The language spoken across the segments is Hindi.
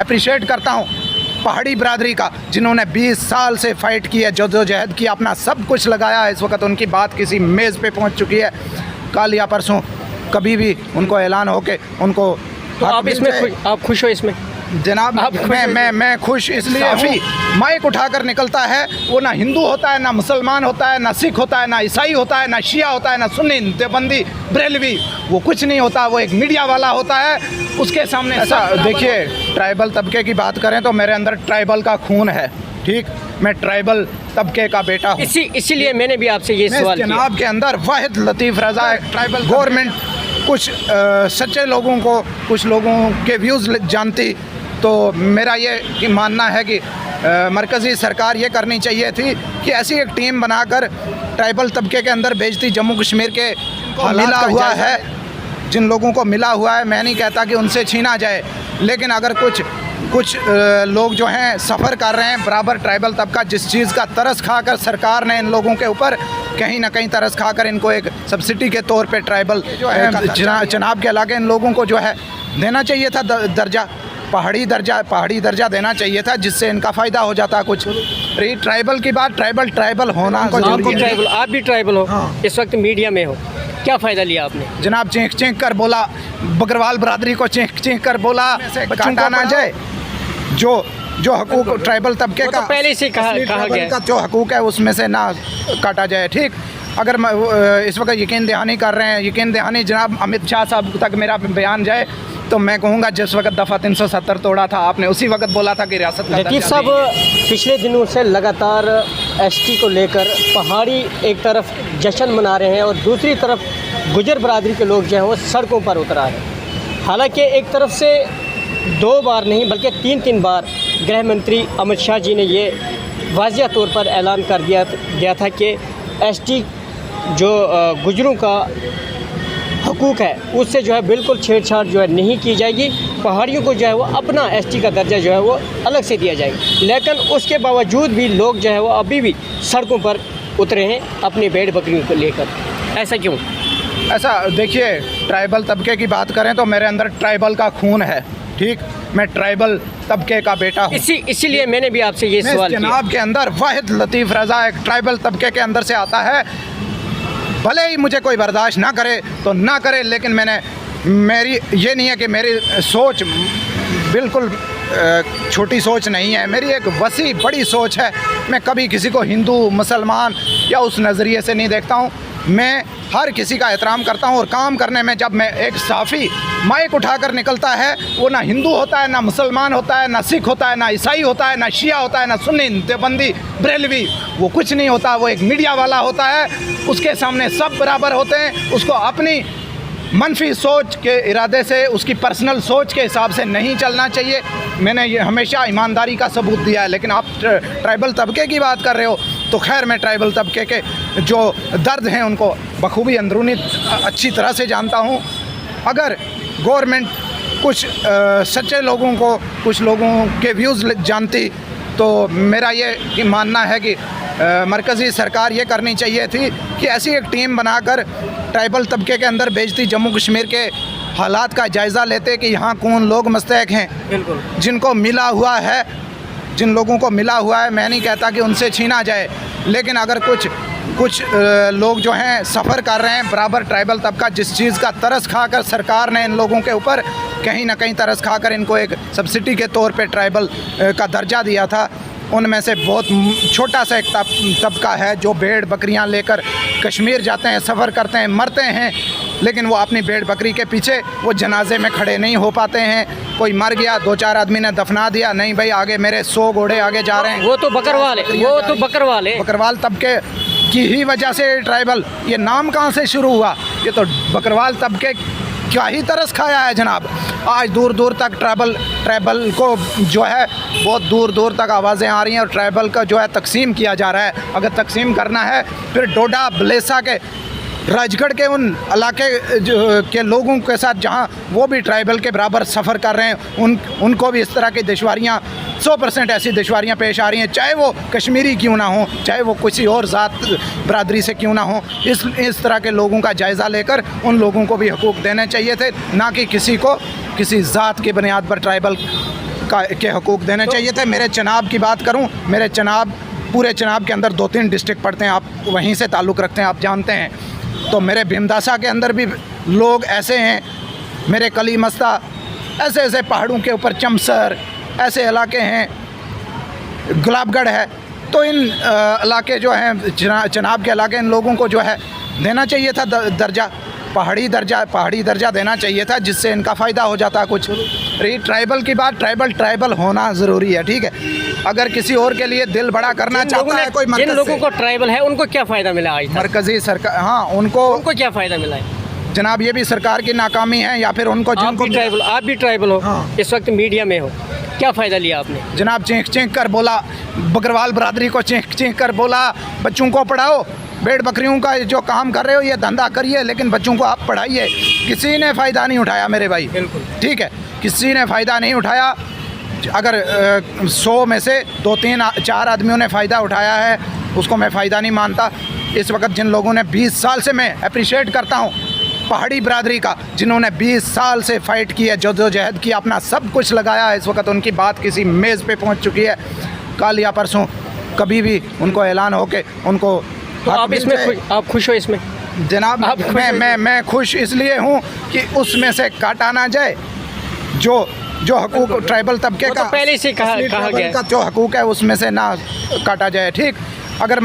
अप्रिशिएट करता हूँ पहाड़ी बरादरी का, जिन्होंने 20 साल से फाइट की है, जद्दोजहद की, अपना सब कुछ लगाया है। इस वक्त उनकी बात किसी मेज़ पे पहुँच चुकी है। कल या परसों कभी भी उनको ऐलान हो के उनको तो आप इसमें आप खुश हो इसमें? जनाब मैं खुश इसलिए हूँ, माइक उठाकर निकलता है, वो ना हिंदू होता है, ना मुसलमान होता है, ना सिख होता है, ना ईसाई होता है, ना शिया होता है, ना सुन्नी, देवबंदी, बरेलवी, वो कुछ नहीं होता। वो एक मीडिया वाला होता है। उसके सामने ऐसा देखिए, ट्राइबल तबके की बात करें तो मेरे अंदर ट्राइबल का खून है, ठीक। मैं ट्राइबल तबके का बेटा हूँ। इसीलिए मैंने भी आपसे ये सवाल किया। जनाब के अंदर वाहिद लतीफ़ रज़ा है। ट्राइबल गवर्नमेंट कुछ सच्चे लोगों को, कुछ लोगों के व्यूज़ जानती, तो मेरा ये मानना है कि मरकज़ी सरकार ये करनी चाहिए थी कि ऐसी एक टीम बनाकर ट्राइबल तबके के अंदर भेजती। जम्मू कश्मीर के मिला हुआ है, जिन लोगों को मिला हुआ है, मैं नहीं कहता कि उनसे छीना जाए, लेकिन अगर कुछ लोग जो हैं सफ़र कर रहे हैं बराबर ट्राइबल तबका, जिस चीज़ का तरस खाकर सरकार ने इन लोगों के ऊपर कहीं ना कहीं तरस खाकर इनको एक सब्सिडी के तौर पे ट्राइबल जो है चनाब के इलाके इन लोगों को जो है देना चाहिए था दर्जा, पहाड़ी दर्जा देना चाहिए था, जिससे इनका फ़ायदा हो जाता। कुछ रही ट्राइबल की बात, ट्राइबल होना को ट्राइबल, आप भी ट्राइबल हो। हाँ। इस वक्त मीडिया में हो, क्या फ़ायदा लिया आपने? जनाब चीख कर बोला, बकरवाल बरादरी को चीख कर बोला काटा ना जाए। जो हकूक ट्राइबल तबके का तो पहले से कहा गया का जो हकूक है उसमें से ना काटा जाए, ठीक। अगर इस वक्त यकीन दहानी कर रहे हैं, यकीन दहानी जनाब अमित शाह साहब तक मेरा बयान जाए तो मैं कहूँगा जिस वक्त दफ़ा 370 तोड़ा था आपने, उसी वक्त बोला था कि रियासत का लतीफ़ साहब पिछले दिनों से लगातार एसटी को लेकर पहाड़ी एक तरफ जश्न मना रहे हैं और दूसरी तरफ गुजर बरादरी के लोग जो हैं वो सड़कों पर उतर आ रहे हैं। हालांकि एक तरफ से 2 बार नहीं बल्कि 3 बार गृह मंत्री अमित शाह जी ने ये वाज़िया तौर पर ऐलान कर दिया गया था कि एसटी जो गुजरों का हकूक़ है उससे जो है बिल्कुल छेड़छाड़ जो है नहीं की जाएगी। पहाड़ियों को जो है वो अपना एसटी का दर्जा जो है वो अलग से दिया जाएगा। लेकिन उसके बावजूद भी लोग जो है वो अभी भी सड़कों पर उतरे हैं अपनी भेड़ बकरियों को लेकर। ऐसा क्यों? ऐसा देखिए, ट्राइबल तबके की बात करें तो मेरे अंदर ट्राइबल का खून है, ठीक। मैं ट्राइबल तबके का बेटा हूँ। इसीलिए मैंने भी आपसे ये सवाल किया। जनाब के अंदर वाहिद लतीफ़ रज़ा एक ट्राइबल तबके के अंदर से आता है। भले ही मुझे कोई बर्दाश्त ना करे तो ना करे, लेकिन मेरी ये नहीं है कि मेरी सोच बिल्कुल छोटी सोच नहीं है, मेरी एक वसी बड़ी सोच है। मैं कभी किसी को हिंदू मुसलमान या उस नज़रिए से नहीं देखता हूँ। मैं हर किसी का एहतराम करता हूँ और काम करने में जब मैं एक साफ़ी माइक उठाकर निकलता है, वो ना हिंदू होता है, ना मुसलमान होता है, ना सिख होता है, ना ईसाई होता है, ना शिया होता है, ना सुन्नी, देवबंदी, बरेलवी, वो कुछ नहीं होता। वो एक मीडिया वाला होता है। उसके सामने सब बराबर होते हैं। उसको अपनी मनफी सोच के इरादे से, उसकी पर्सनल सोच के हिसाब से नहीं चलना चाहिए। मैंने ये हमेशा ईमानदारी का सबूत दिया है। लेकिन आप ट्राइबल तबके की बात कर रहे हो तो खैर, मैं ट्राइबल तबके के जो दर्द हैं उनको बखूबी अंदरूनी अच्छी तरह से जानता हूँ। अगर गवर्नमेंट कुछ सच्चे लोगों को, कुछ लोगों के व्यूज़ जानती, तो मेरा ये मानना है कि मरकज़ी सरकार ये करनी चाहिए थी कि ऐसी एक टीम बनाकर ट्राइबल तबके के अंदर भेजती, जम्मू कश्मीर के हालात का जायज़ा लेते कि यहाँ कौन लोग मुस्तहक हैं। बिल्कुल, जिनको मिला हुआ है, जिन लोगों को मिला हुआ है, मैं नहीं कहता कि उनसे छीना जाए, लेकिन अगर कुछ लोग जो हैं सफ़र कर रहे हैं बराबर ट्राइबल तबका, जिस चीज़ का तरस खाकर सरकार ने इन लोगों के ऊपर कहीं ना कहीं तरस खाकर इनको एक सब्सिडी के तौर पे ट्राइबल का दर्जा दिया था, उनमें से बहुत छोटा सा एक तबका है जो भेड़ बकरियां लेकर कश्मीर जाते हैं, सफ़र करते हैं, मरते हैं, लेकिन वो अपनी भेड़ बकरी के पीछे वो जनाजे में खड़े नहीं हो पाते हैं। कोई मर गया, 2-4 आदमी ने दफना दिया, नहीं भाई आगे मेरे 100 घोड़े आगे जा रहे हैं। वो तो बकरवाल है, वो तो बकरवाल है। बकरवाल तबके की ही वजह से ट्राइबल, ये नाम कहाँ से शुरू हुआ? ये तो बकरवाल तबके क्या ही तरस खाया है जनाब। आज दूर दूर तक ट्राइबल को जो है बहुत दूर दूर तक आवाज़ें आ रही हैं और ट्राइबल का जो है तकसीम किया जा रहा है। अगर तकसीम करना है फिर डोडा बलेसा के राजगढ़ के उन इलाके के लोगों के साथ जहां वो भी ट्राइबल के बराबर सफ़र कर रहे हैं, उनको भी इस तरह की दुश्वारियाँ 100% ऐसी दुश्वारियाँ पेश आ रही हैं, चाहे वो कश्मीरी क्यों ना हो, चाहे वो किसी और ज़ात बरादरी से क्यों ना हो। इस तरह के लोगों का जायज़ा लेकर उन लोगों को भी हकूक़ देने चाहिए थे, ना कि किसी को किसी ज़ात की बुनियाद पर ट्राइबल के हकूक़ देने चाहिए थे। मेरे चनाब की बात करूं, मेरे चनाब, पूरे चनाब के अंदर 2-3 डिस्ट्रिक्ट पड़ते हैं, आप वहीं से ताल्लुक़ रखते हैं, आप जानते हैं। तो मेरे भीमदासा के अंदर भी लोग ऐसे हैं, मेरे कली मस्ता, ऐसे ऐसे पहाड़ों के ऊपर चमसर, ऐसे इलाके हैं, गुलाबगढ़ है। तो इन इलाके जो हैं, चनाब के इलाके, इन लोगों को जो है देना चाहिए था दर्जा, पहाड़ी दर्जा देना चाहिए था, जिससे इनका फ़ायदा हो जाता है कुछ। रही ट्राइबल की बात, ट्राइबल होना ज़रूरी है, ठीक है। अगर किसी और के लिए दिल बड़ा करना चाहता है कोई, जिन लोगों को ट्राइबल है उनको क्या फ़ायदा मिला आज तक? मरकज़ी सरकार, हाँ, उनको क्या फ़ायदा मिला है जनाब? ये भी सरकार की नाकामी है, या फिर उनको आप भी ट्राइबल हो, हाँ। इस वक्त मीडिया में हो, क्या फ़ायदा लिया आपने? जनाब चीख कर बोला, बकरवाल बरादरी को चीख कर बोला, बच्चों को पढ़ाओ, भेड़ बकरियों का जो काम कर रहे हो ये धंधा करिए, लेकिन बच्चों को आप पढ़ाइए। किसी ने फ़ायदा नहीं उठाया मेरे भाई, बिल्कुल ठीक है, किसी ने फ़ायदा नहीं उठाया। अगर 100 में से 2-3-4 आदमियों ने फ़ायदा उठाया है, उसको मैं फ़ायदा नहीं मानता। इस वक्त जिन लोगों ने 20 साल से, मैं अप्रिशिएट करता हूँ पहाड़ी बरादरी का, जिन्होंने 20 साल से फ़ाइट की है, जद्दोजहद की, अपना सब कुछ लगाया है, इस वक्त उनकी बात किसी मेज़ पे पहुँच चुकी है। कल या परसों कभी भी उनको ऐलान हो के उनको, तो आप इसमें आप खुश हो इसमें? जनाब मैं खुश इसलिए हूँ कि उसमें से काटा ना जाए जो हकूक़ ट्राइबल तबके का, तो पहले से कहा गया का जो हकूक़ है उसमें से ना काटा जाए, ठीक। अगर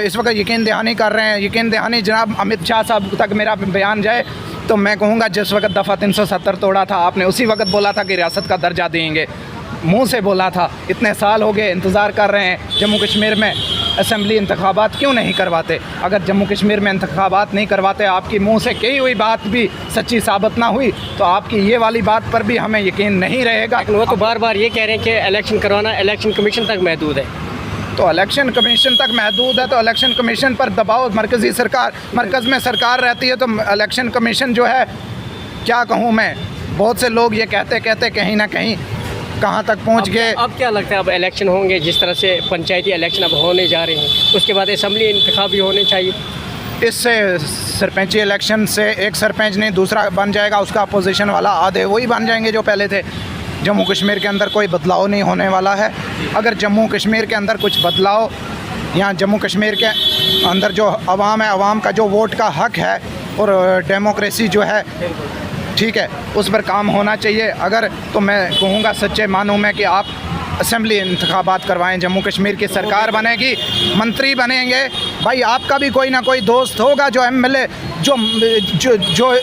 इस वक्त यकीन दहानी कर रहे हैं, यकीन दहानी जनाब अमित शाह साहब तक मेरा बयान जाए तो मैं कहूँगा जिस वक्त दफ़ा 370 तोड़ा था आपने, उसी वक्त बोला था कि रियासत का दर्जा देंगे, मुंह से बोला था। इतने साल हो गए इंतज़ार कर रहे हैं। जम्मू कश्मीर में असम्बली इंतखाबात क्यों नहीं करवाते? अगर जम्मू कश्मीर में इंतखाबात नहीं करवाते, आपकी मुंह से कही हुई बात भी सच्ची साबित ना हुई, तो आपकी ये वाली बात पर भी हमें यकीन नहीं रहेगा। वो तो बार बार ये कह रहे हैं कि इलेक्शन करवाना इलेक्शन कमीशन तक महदूद है। तो इलेक्शन कमीशन तक महदूद है, तो इलेक्शन कमीशन पर दबाव, मरकज़ी सरकार, मरकज़ में सरकार रहती है, तो इलेक्शन कमीशन जो है, क्या कहूँ मैं, बहुत से लोग ये कहते कहीं ना कहीं कहाँ तक पहुँच गए। अब क्या लगता है, अब इलेक्शन होंगे, जिस तरह से पंचायती इलेक्शन अब होने जा रहे हैं, उसके बाद असम्बली इंतखाब भी होने चाहिए? इससे सरपंची इलेक्शन से एक सरपंच नहीं दूसरा बन जाएगा, उसका अपोजिशन वाला आधे वही बन जाएंगे जो पहले थे। जम्मू कश्मीर के अंदर कोई बदलाव नहीं होने वाला है। अगर जम्मू कश्मीर के अंदर कुछ बदलाव, यहाँ जम्मू कश्मीर के अंदर जो अवाम है, अवाम का जो वोट का हक है और डेमोक्रेसी जो है, ठीक है, उस पर काम होना चाहिए। अगर तो मैं कहूँगा सच्चे मानूँ मैं कि आप असेंबली इंतखाबात करवाएं, जम्मू कश्मीर की सरकार बनेगी, मंत्री बनेंगे, भाई आपका भी कोई ना कोई दोस्त होगा जो एमएलए जो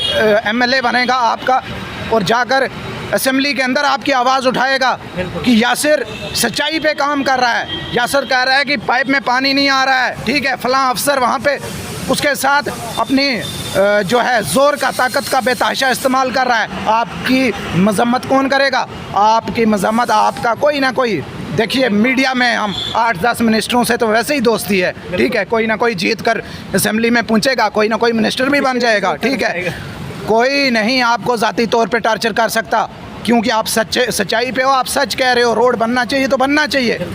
एमएलए बनेगा आपका, और जाकर असेंबली के अंदर आपकी आवाज़ उठाएगा कि यासिर सच्चाई पे काम कर रहा है, यासिर कह रहा है कि पाइप में पानी नहीं आ रहा है, ठीक है, फलां अफसर वहाँ पे उसके साथ अपनी जो है ज़ोर का, ताकत का बेतहाशा इस्तेमाल कर रहा है। आपकी मजम्मत कौन करेगा? आपकी मजम्मत आपका कोई ना कोई, देखिए मीडिया में हम 8-10 मिनिस्टरों से तो वैसे ही दोस्ती है, ठीक है, कोई ना कोई जीत कर असेंबली में पहुँचेगा, कोई ना कोई मिनिस्टर भी बन जाएगा, ठीक है। कोई नहीं आपको ज़ाती तौर पे टॉर्चर कर सकता, क्योंकि आप सच्चाई पे हो, आप सच कह रहे हो। रोड बनना चाहिए तो बनना चाहिए,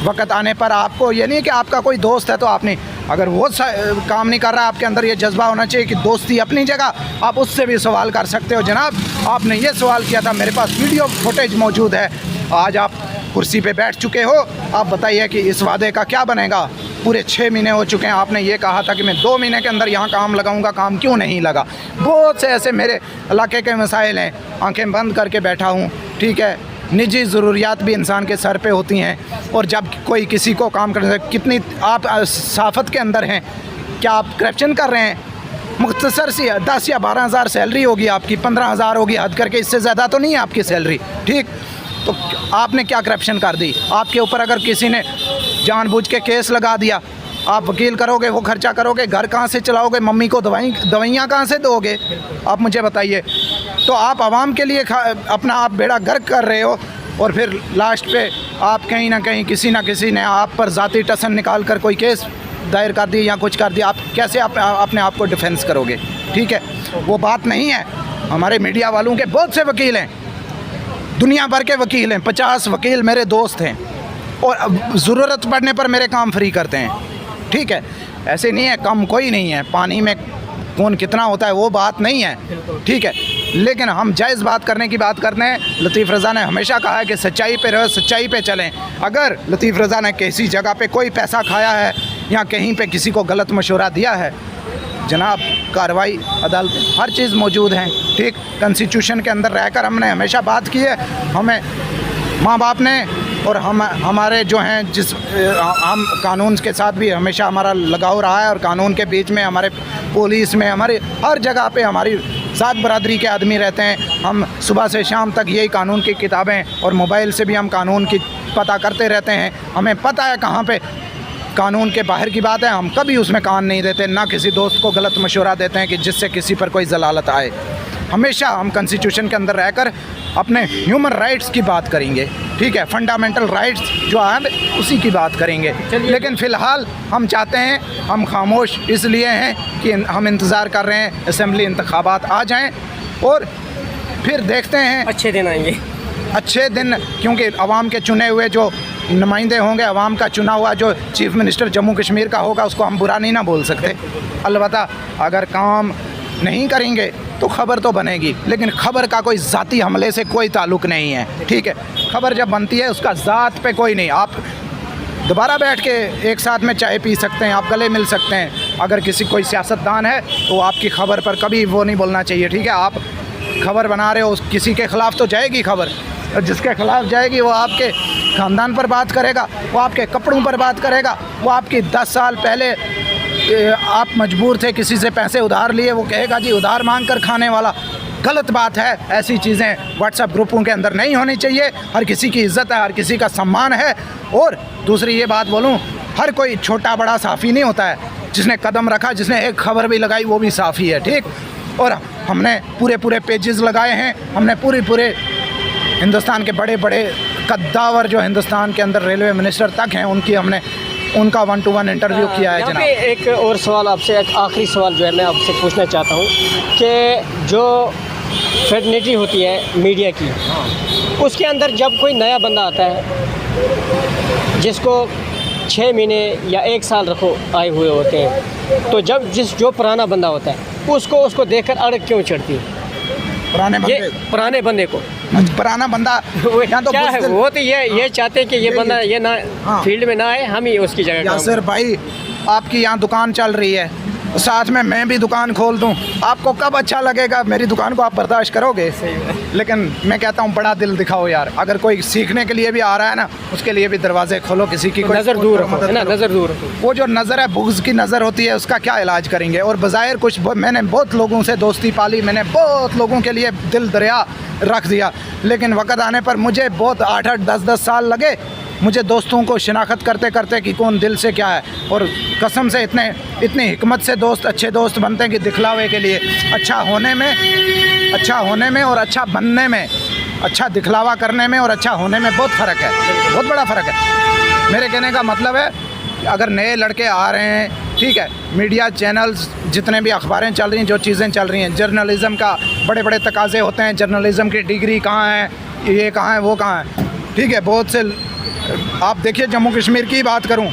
वक्त आने पर आपको, ये नहीं कि आपका कोई दोस्त है तो आपने, अगर वो काम नहीं कर रहा, आपके अंदर ये जज्बा होना चाहिए कि दोस्ती अपनी जगह, आप उससे भी सवाल कर सकते हो। जनाब आपने ये सवाल किया था, मेरे पास वीडियो फुटेज मौजूद है, आज आप कुर्सी पे बैठ चुके हो, आप बताइए कि इस वादे का क्या बनेगा? पूरे 6 महीने हो चुके हैं, आपने ये कहा था कि मैं 2 महीने के अंदर यहाँ काम लगाऊंगा, काम क्यों नहीं लगा? बहुत से ऐसे मेरे इलाके के मसाइल हैं, आंखें बंद करके बैठा हूँ, ठीक है। निजी ज़रूरियात भी इंसान के सर पे होती हैं, और जब कोई किसी को काम करने, कितनी आप साफत के अंदर हैं, क्या आप करप्शन कर रहे हैं? मुख्तसर सी 10 या 12 हज़ार सैलरी होगी आपकी, 15 हज़ार होगी हद करके, इससे ज़्यादा तो नहीं है आपकी सैलरी, ठीक। तो आपने क्या करप्शन कर दी? आपके ऊपर अगर किसी ने जानबूझ के केस लगा दिया, आप वकील करोगे, वो खर्चा करोगे, घर कहाँ से चलाओगे, मम्मी को दवाइयाँ कहाँ से दोगे? आप मुझे बताइए। तो आप आवाम के लिए अपना आप बेड़ा गर्क कर रहे हो, और फिर लास्ट पे आप कहीं ना कहीं किसी ना किसी ने आप पर ज़ाती टसन निकाल कर कोई केस दायर कर दी या कुछ कर दिया, आप कैसे अपने आप को डिफेंस करोगे? ठीक है, वो बात नहीं है। हमारे मीडिया वालों के बहुत से वकील हैं, दुनिया भर के वकील हैं, 50 वकील मेरे दोस्त हैं, और ज़रूरत पड़ने पर मेरे काम फ्री करते हैं, ठीक है। ऐसे नहीं है, कम कोई नहीं है, पानी में कौन कितना होता है वो बात नहीं है, ठीक है। लेकिन हम जायज़ बात करने की बात करते हैं। लतीफ़ रज़ा ने हमेशा कहा है कि सच्चाई पे रहो, सच्चाई पे चलें। अगर लतीफ़ रज़ा ने किसी जगह पे कोई पैसा खाया है या कहीं पे किसी को गलत मशवरा दिया है, जनाब कार्रवाई अदालत हर चीज़ मौजूद है। ठीक, कॉन्स्टिट्यूशन के अंदर रहकर हमने हमेशा बात की है। हमें माँ बाप ने और हमारे जो हैं हम कानून के साथ भी हमेशा हमारा लगाव रहा है, और कानून के बीच में हमारे पुलिस में हमारे हर जगह पे हमारी सात बरादरी के आदमी रहते हैं। हम सुबह से शाम तक यही कानून की किताबें और मोबाइल से भी हम कानून की पता करते रहते हैं। हमें पता है कहाँ पे कानून के बाहर की बात है, हम कभी उसमें कान नहीं देते, ना किसी दोस्त को गलत मशवरा देते हैं कि जिससे किसी पर कोई जलालत आए। हमेशा हम कॉन्स्टिट्यूशन के अंदर रहकर अपने ह्यूमन राइट्स की बात करेंगे। ठीक है, फंडामेंटल राइट्स जो हैं उसी की बात करेंगे। लेकिन फ़िलहाल हम चाहते हैं, हम खामोश इसलिए हैं कि हम इंतज़ार कर रहे हैं असेंबली इंतखाबात आ जाएं और फिर देखते हैं अच्छे दिन आएंगे। अच्छे दिन, क्योंकि अवाम के चुने हुए जो नुमाइंदे होंगे, अवाम का चुना हुआ जो चीफ़ मिनिस्टर जम्मू कश्मीर का होगा, उसको हम बुरा नहीं ना बोल सकते। अलबत्ता अगर काम नहीं करेंगे तो ख़बर तो बनेगी, लेकिन ख़बर का कोई ज़ाती हमले से कोई ताल्लुक़ नहीं है। ठीक है, ख़बर जब बनती है उसका ज़ात पे कोई नहीं। आप दोबारा बैठ के एक साथ में चाय पी सकते हैं, आप गले मिल सकते हैं। अगर किसी कोई सियासतदान है तो आपकी ख़बर पर कभी वो नहीं बोलना चाहिए। ठीक है, आप खबर बना रहे हो, किसी के ख़िलाफ़ तो जाएगी खबर, और जिसके ख़िलाफ़ जाएगी वो आपके ख़ानदान पर बात करेगा, वो आपके कपड़ों पर बात करेगा, वो आपकी 10 साल पहले आप मजबूर थे, किसी से पैसे उधार लिए, वो कहेगा जी उधार मांग कर खाने वाला। गलत बात है, ऐसी चीज़ें व्हाट्सएप ग्रुपों के अंदर नहीं होनी चाहिए। हर किसी की इज़्ज़त है, हर किसी का सम्मान है। और दूसरी ये बात बोलूँ, हर कोई छोटा बड़ा साफ़ी नहीं होता है। जिसने कदम रखा, जिसने एक खबर भी लगाई, वो भी साफ़ी है। ठीक, और हमने पूरे पेजेस लगाए हैं, हमने पूरे हिंदुस्तान के बड़े बड़े कद्दावर जो हिंदुस्तान के अंदर रेलवे मिनिस्टर तक हैं, उनका 1-to-1 इंटरव्यू किया है। जनाब, एक और सवाल आपसे, एक आखिरी सवाल जो है मैं आपसे पूछना चाहता हूँ कि जो फेडरेटिव होती है मीडिया की, उसके अंदर जब कोई नया बंदा आता है जिसको 6 महीने या 1 साल रखो आए हुए होते हैं, तो जब जो पुराना बंदा होता है उसको देखकर अड़क क्यों चढ़ती है? पुराने बंदे को पुराना बंदा या तो क्या है, वो तो ये चाहते हैं कि ये बंदा ये ना फील्ड में ना आए, हम ही उसकी जगह। यासिर भाई, आपकी यहाँ दुकान चल रही है, साथ में मैं भी दुकान खोल दूँ, आपको कब अच्छा लगेगा? मेरी दुकान को आप बर्दाश्त करोगे? लेकिन मैं कहता हूँ बड़ा दिल दिखाओ यार। अगर कोई सीखने के लिए भी आ रहा है ना, उसके लिए भी दरवाजे खोलो, किसी की नज़र दूर है ना, नज़र दूर। वो जो नज़र है, बुग़्ज़ की नज़र होती है, उसका क्या इलाज करेंगे? और बज़ाहिर कुछ मैंने बहुत लोगों से दोस्ती पाली, मैंने बहुत लोगों के लिए दिल दरिया रख दिया, लेकिन वक़्त आने पर मुझे बहुत 8-8, 10-10 साल लगे मुझे दोस्तों को शिनाख्त करते करते कि कौन दिल से क्या है। और कसम से इतनी हिकमत से दोस्त, अच्छे दोस्त बनते हैं कि दिखलावे के लिए, अच्छा होने में और अच्छा बनने में, अच्छा दिखलावा करने में और अच्छा होने में बहुत फ़र्क है, बहुत बड़ा फ़र्क है। मेरे कहने का मतलब है, अगर नए लड़के आ रहे हैं, ठीक है, मीडिया चैनल्स जितने भी अखबारें चल रही हैं, जो चीज़ें चल रही हैं, जर्नलिज़म का बड़े बड़े तकाज़े होते हैं, जर्नलिज़म की डिग्री कहाँ है, ये कहाँ है, वो कहाँ है। ठीक है, बहुत से आप देखिए, जम्मू कश्मीर की बात करूं,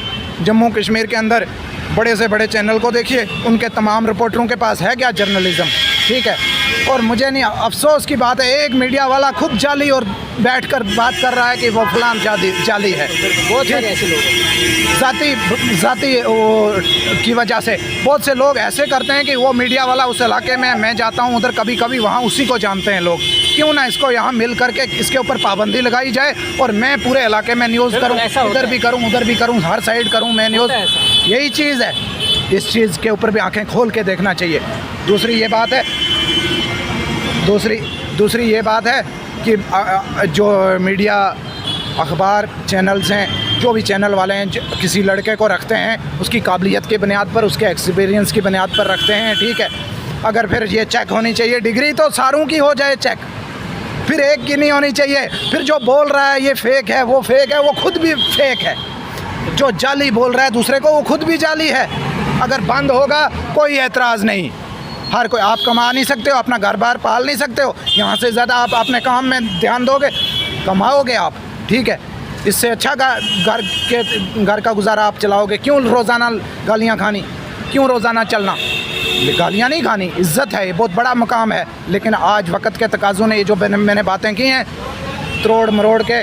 जम्मू कश्मीर के अंदर बड़े से बड़े चैनल को देखिए, उनके तमाम रिपोर्टरों के पास है क्या जर्नलिज़म? ठीक है, और मुझे नहीं, अफसोस की बात है, एक मीडिया वाला खुद जाली और बैठकर बात कर रहा है कि वो फलां जाली है। बहुत सारे ऐसे लोग ज़ाती वो की वजह से बहुत से लोग ऐसे करते हैं कि वो मीडिया वाला उस इलाके में, मैं जाता हूँ उधर कभी कभी, वहाँ उसी को जानते हैं लोग। क्यों ना इसको यहाँ मिल करके इसके ऊपर पाबंदी लगाई जाए और मैं पूरे इलाके में न्यूज़ करूँ, इधर भी करूँ, उधर भी करूँ, हर साइड करूँ मैं न्यूज़। यही चीज़ है, इस चीज़ के ऊपर भी आंखें खोल के देखना चाहिए। दूसरी ये बात है कि जो मीडिया, अखबार, चैनल्स हैं, जो भी चैनल वाले हैं, किसी लड़के को रखते हैं उसकी काबिलियत की बुनियाद पर, उसके एक्सपीरियंस की बुनियाद पर रखते हैं। ठीक है, अगर फिर ये चेक होनी चाहिए, डिग्री तो सारों की हो जाए चेक, फिर एक की नहीं होनी चाहिए। फिर जो बोल रहा है ये फेक है, वो फेक है, वो खुद भी फेक है। जो जाली बोल रहा है दूसरे को, वो खुद भी जाली है। अगर बंद होगा कोई एतराज़ नहीं। हर कोई, आप कमा नहीं सकते हो, अपना घर बार पाल नहीं सकते हो, यहाँ से ज़्यादा आप अपने काम में ध्यान दोगे, कमाओगे आप। ठीक है, इससे अच्छा घर का गुजारा आप चलाओगे। क्यों रोज़ाना गालियाँ खानी? क्यों रोज़ाना चलना? गालियाँ नहीं खानी, इज़्ज़त है, ये बहुत बड़ा मकाम है। लेकिन आज वक़्त के तकाज़ों ने ये जो मैंने बातें की हैं, तोड़ मरोड़ के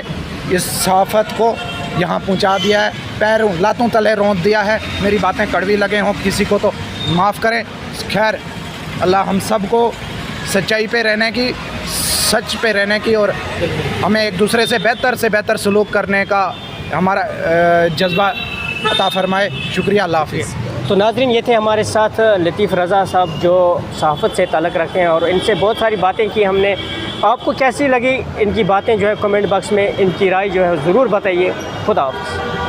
इस सहाफ़त को यहाँ पहुँचा दिया है, पैरों लातों तले रौंद दिया है। मेरी बातें कड़वी लगे हों किसी को तो माफ़ करें। खैर, अल्लाह हम सब को सच्चाई पे रहने की, सच पे रहने की और हमें एक दूसरे से बेहतर सलूक करने का हमारा जज्बा अता फ़रमाए। शुक्रिया, अल्लाह हाफ़िज़। तो नाज़रीन, ये थे हमारे साथ लतीफ़ रज़ा साहब जो सहाफ़त से ताल्लुक़ रखते हैं और इनसे बहुत सारी बातें की हमने। आपको कैसी लगी इनकी बातें जो है कमेंट बॉक्स में इनकी राय जो है ज़रूर बताइए। खुदा हाफ़िज़।